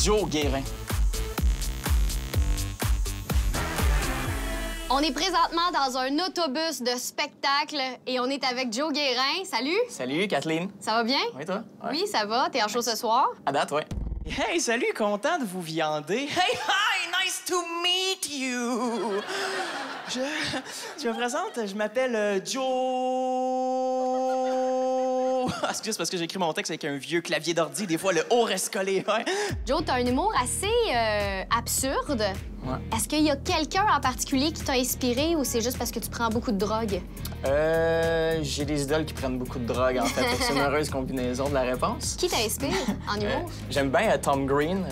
Joe Guérin. On est présentement dans un autobus de spectacle et on est avec Joe Guérin. Salut! Salut, Kathleen. Ça va bien? Oui, toi? Ouais. Oui, ça va. T'es en show ce soir? À date, ouais. Hey, salut, content de vous viander. Hey, hi, nice to meet you. Je me présente, je m'appelle Joe... Excuse, parce que j'ai écrit mon texte avec un vieux clavier d'ordi. Des fois, le O reste collé, ouais. Joe, t'as un humour assez absurde. Ouais. Est-ce qu'il y a quelqu'un en particulier qui t'a inspiré ou c'est juste parce que tu prends beaucoup de drogue? J'ai des idoles qui prennent beaucoup de drogue, en fait. C'est une heureuse combinaison de la réponse. Qui t'inspire en humour? J'aime bien Tom Green,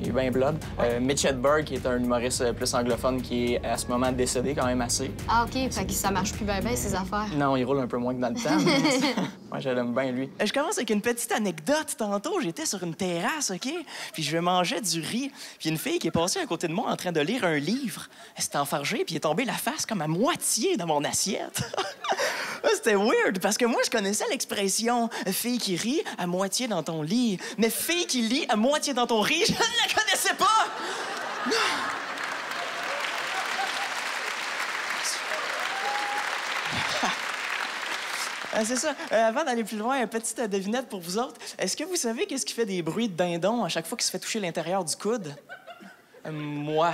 il est bien blood. Mitch Hedberg, qui est un humoriste plus anglophone qui est à ce moment décédé quand même assez. Ah, OK. Fait que ça marche plus bien, ces affaires. Non, il roule un peu moins que dans le temps. Moi, je l'aime bien, lui. Je commence avec une petite anecdote. Tantôt, j'étais sur une terrasse, OK? Puis je mangeais du riz. Puis une fille qui est passée à côté de moi en train de lire un livre. Elle s'est enfargée, puis elle est tombée la face comme à moitié dans mon assiette. C'était weird, parce que moi, je connaissais l'expression « fille qui rit à moitié dans ton lit ». Mais « fille qui lit à moitié dans ton riz », je ne la connaissais pas! C'est ça. Avant d'aller plus loin, une petite devinette pour vous autres. Est-ce que vous savez qu'est-ce qui fait des bruits de dindon à chaque fois qu'il se fait toucher l'intérieur du coude? Moi.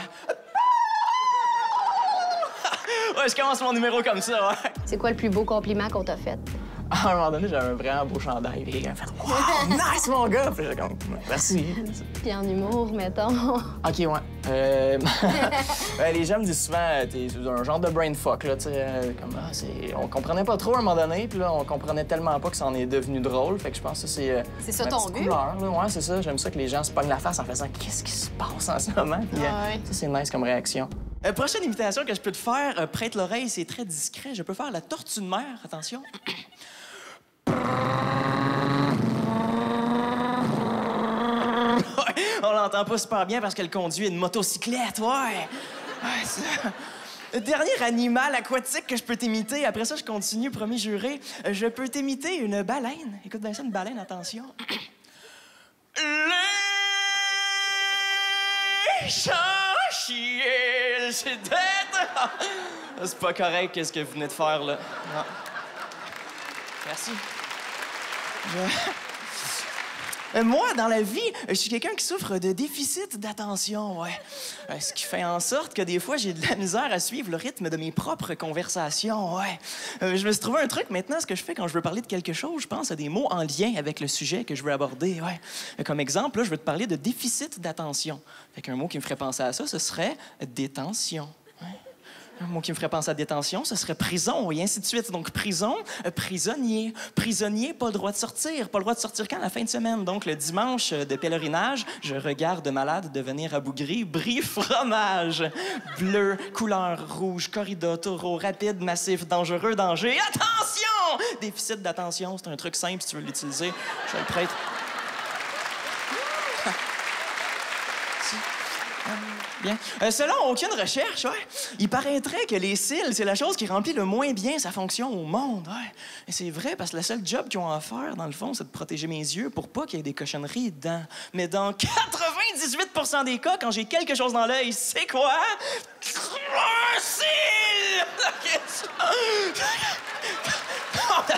Ouais, je commence mon numéro comme ça, ouais. C'est quoi le plus beau compliment qu'on t'a fait? À un moment donné, j'avais un vraiment beau chandail. Puis quelqu'un a fait « Wow, nice, mon gars! » Puis j'étais comme « Merci. » Puis en humour, mettons. OK, ouais. Les gens me disent souvent t'es un genre de brain fuck, là, tu sais. On comprenait pas trop à un moment donné, puis là, on comprenait tellement pas que ça en est devenu drôle. Fait que je pense que c'est ça ma ton petite but? couleur, là. Ouais, c'est ça. J'aime ça que les gens se pognent la face en faisant « Qu'est-ce qui se passe en ce moment? » Puis ouais. ça, c'est nice comme réaction. Prochaine imitation que je peux te faire, prête l'oreille, c'est très discret. Je peux faire la tortue de mer, attention. On l'entend pas super bien parce qu'elle conduit une motocyclette, ouais. Ça. Le dernier animal aquatique que je peux t'imiter, après ça, je continue, promis juré. Je peux t'imiter une baleine. Écoute bien ça, une baleine, attention. Les chanchiers, c'est d'être... C'est pas correct, qu'est-ce que vous venez de faire, là. Non. Merci. Moi, dans la vie, je suis quelqu'un qui souffre de déficit d'attention, ouais. Ce qui fait en sorte que des fois, j'ai de la misère à suivre le rythme de mes propres conversations, ouais. Je me suis trouvé un truc maintenant, ce que je fais quand je veux parler de quelque chose, je pense à des mots en lien avec le sujet que je veux aborder, ouais. Comme exemple, là, je veux te parler de déficit d'attention. Fait qu'un mot qui me ferait penser à ça, ce serait détention. Un mot qui me ferait penser à détention, ce serait prison, et ainsi de suite. Donc, prison, prisonnier. Prisonnier, pas le droit de sortir. Pas le droit de sortir quand? La fin de semaine. Donc, le dimanche de pèlerinage, je regarde malade devenir abougri, brie fromage. Bleu, couleur rouge, corrida, taureau, rapide, massif, dangereux, danger. Attention! Déficit d'attention, c'est un truc simple si tu veux l'utiliser. Je le prête. Bien. Selon aucune recherche, ouais, il paraîtrait que les cils, c'est la chose qui remplit le moins bien sa fonction au monde. Ouais. Et c'est vrai, parce que le seul job qu'ils ont à faire, dans le fond, c'est de protéger mes yeux pour pas qu'il y ait des cochonneries dedans. Mais dans 98% des cas, quand j'ai quelque chose dans l'œil, c'est quoi? Un cil!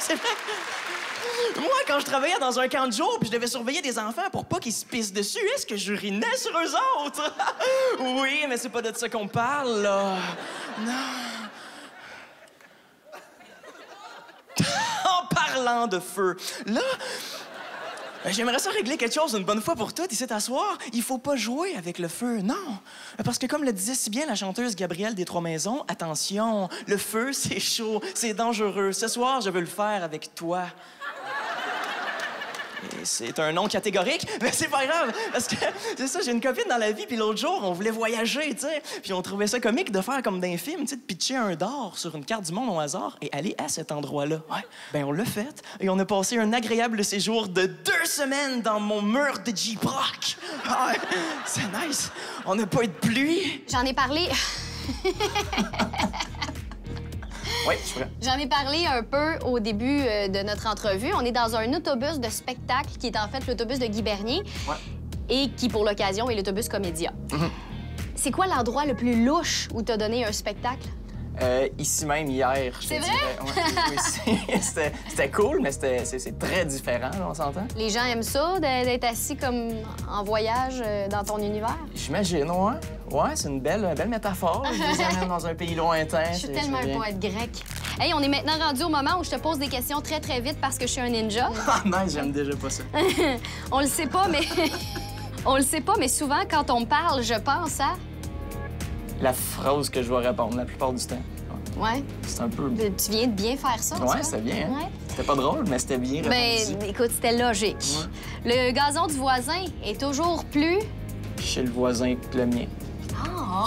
C'est vrai. Moi, quand je travaillais dans un camp de jour puis je devais surveiller des enfants pour pas qu'ils se pissent dessus, est-ce que j'urinais sur eux autres? Oui, mais c'est pas de ça qu'on parle, là. Non. En parlant de feu, là... J'aimerais ça régler quelque chose une bonne fois pour toutes. Ici, t'asseoir, il faut pas jouer avec le feu, non. Parce que comme le disait si bien la chanteuse Gabrielle des Trois-Maisons, attention, le feu, c'est chaud, c'est dangereux. Ce soir, je veux le faire avec toi. Et c'est un nom catégorique, mais c'est pas grave, parce que c'est ça, j'ai une copine dans la vie, puis l'autre jour, on voulait voyager, tu sais, puis on trouvait ça comique de faire comme dans un film, tu sais, de pitcher un d'or sur une carte du monde au hasard et aller à cet endroit-là. Ouais. Ben on l'a fait, et on a passé un agréable séjour de 2 semaines dans mon mur de Jeep Rock. Ouais, c'est nice. On n'a pas eu de pluie. J'en ai parlé... Oui, je suis prêt. J'en ai parlé un peu au début de notre entrevue. On est dans un autobus de spectacle qui est en fait l'autobus de Guy Bernier. Ouais. et qui, pour l'occasion, est l'autobus Comédia. C'est quoi l'endroit le plus louche où t'as donné un spectacle? Ici même, hier. C'est vrai? Oui, c'était cool, mais c'est très différent, là, on s'entend? Les gens aiment ça, d'être assis comme en voyage dans ton univers? J'imagine, ouais. Ouais, c'est une belle métaphore. Là. Je les amène dans un pays lointain. Je suis tellement un poète grec. Hey, on est maintenant rendu au moment où je te pose des questions très, très vite parce que je suis un ninja. Ah, nice, j'aime déjà pas ça. On le sait pas, mais... On le sait pas, mais souvent, quand on me parle, je pense à... La phrase que je vais répondre la plupart du temps. Ouais. C'est un peu... Tu viens de bien faire ça, Ouais, c'était bien. Hein? Ouais. C'était pas drôle, mais c'était bien répondu. Ben, écoute, c'était logique. Ouais. Le gazon du voisin est toujours plus... Chez le voisin que le mien. Oh!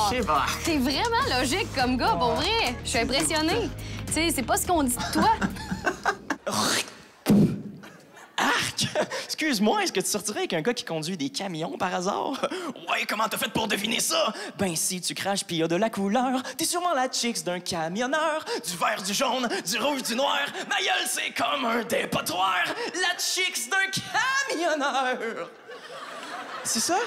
Je sais pas. T'es vraiment logique comme gars, pour vrai. Je suis impressionnée. Tu sais, c'est pas ce qu'on dit de toi. Arc! Excuse-moi, est-ce que tu sortirais avec un gars qui conduit des camions par hasard? Ouais, comment t'as fait pour deviner ça? Ben, si tu craches pis y a de la couleur, t'es sûrement la chicks d'un camionneur. Du vert, du jaune, du rouge, du noir. Ma gueule, c'est comme un dépotoir. La chicks d'un camionneur. C'est ça?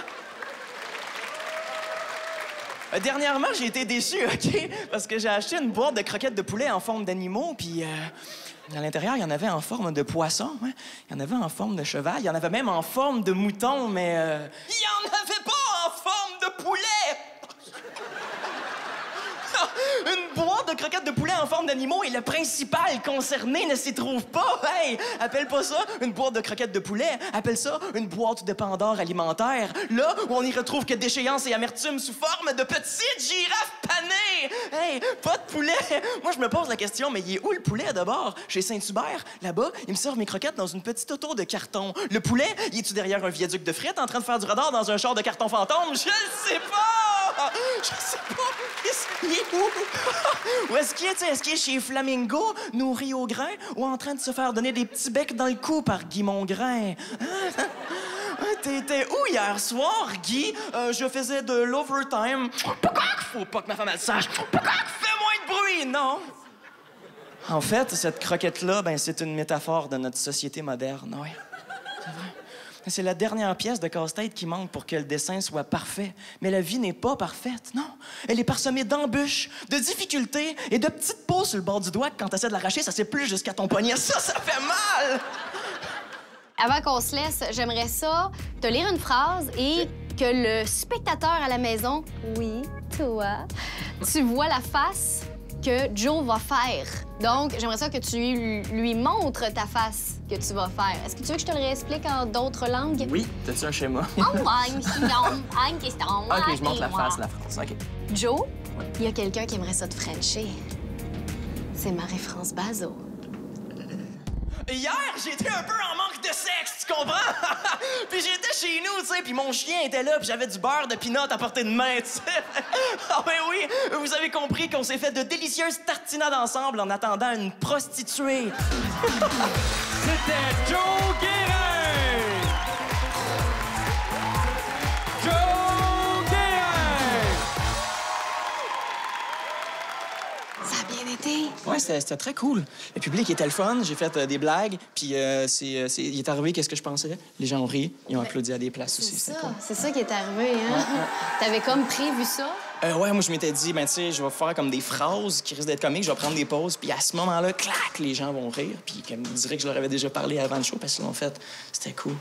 Dernièrement, j'ai été déçu, OK? Parce que j'ai acheté une boîte de croquettes de poulet en forme d'animaux, puis à l'intérieur, il y en avait en forme de poisson, hein? Il y en avait en forme de cheval, il y en avait même en forme de mouton, mais il y en avait pas en forme de poulet! Une boîte de croquettes de poulet en forme d'animaux et le principal concerné ne s'y trouve pas. Hey, appelle pas ça une boîte de croquettes de poulet. Appelle ça une boîte de Pandore alimentaire. Là où on y retrouve que déchéance et amertume sous forme de petites girafes panées. Hey, pas de poulet. Moi, je me pose la question, mais il est où le poulet d'abord? Chez Saint-Hubert, là-bas, ils me servent mes croquettes dans une petite auto de carton. Le poulet, il est-tu derrière un viaduc de frites en train de faire du radar dans un char de carton fantôme? Je le sais pas! Je sais pas. Il est où? Ou est-ce qu'il est, est-ce qu'il est chez Flamingo, nourri au grain, ou en train de se faire donner des petits becs dans le cou par Guy Mongrain? T'étais où hier soir, Guy? Je faisais de l'overtime. Faut pas que ma femme elle sache. Fais moins de bruit, non? En fait, cette croquette-là, ben, c'est une métaphore de notre société moderne, oui. C'est vrai. C'est la dernière pièce de casse-tête qui manque pour que le dessin soit parfait. Mais la vie n'est pas parfaite, non. Elle est parsemée d'embûches, de difficultés et de petites peaux sur le bord du doigt que quand t'essaies de l'arracher, ça s'épluche jusqu'à ton poignet. Ça fait mal! Avant qu'on se laisse, j'aimerais ça te lire une phrase et que le spectateur à la maison, oui, toi, tu vois la face que Joe va faire. Donc, j'aimerais ça que tu lui montres ta face que tu vas faire. Est-ce que tu veux que je te le réexplique en d'autres langues? Oui, t'as-tu un schéma? Oh, une question. OK, je montre la face, la France. OK. Joe, il y a quelqu'un qui aimerait ça te frencher. C'est Marie-France Bazot. Hier, j'étais un peu en manque de sexe, tu comprends? Puis j'étais chez nous, tu sais, puis mon chien était là, puis j'avais du beurre de pinot à portée de main, tu sais. Ah ben oui, vous avez compris qu'on s'est fait de délicieuses tartinades ensemble en attendant une prostituée. C'était Joe Guérin! Joe Guérin! Ça a bien été. Ouais, c'était très cool. Le public était le fun, j'ai fait des blagues, puis il est arrivé, qu'est-ce que je pensais? Les gens ont ri, ils ont applaudi à des places aussi. C'est C'était ça, cool. c'est ça qui est arrivé, hein? T'avais comme prévu ça? Ouais, moi, je m'étais dit, ben, tu sais, je vais faire comme des phrases qui risquent d'être comiques, je vais prendre des pauses, puis à ce moment-là, clac, les gens vont rire, puis comme ils diraient que je leur avais déjà parlé avant le show, parce qu'ils l'ont fait. C'était cool.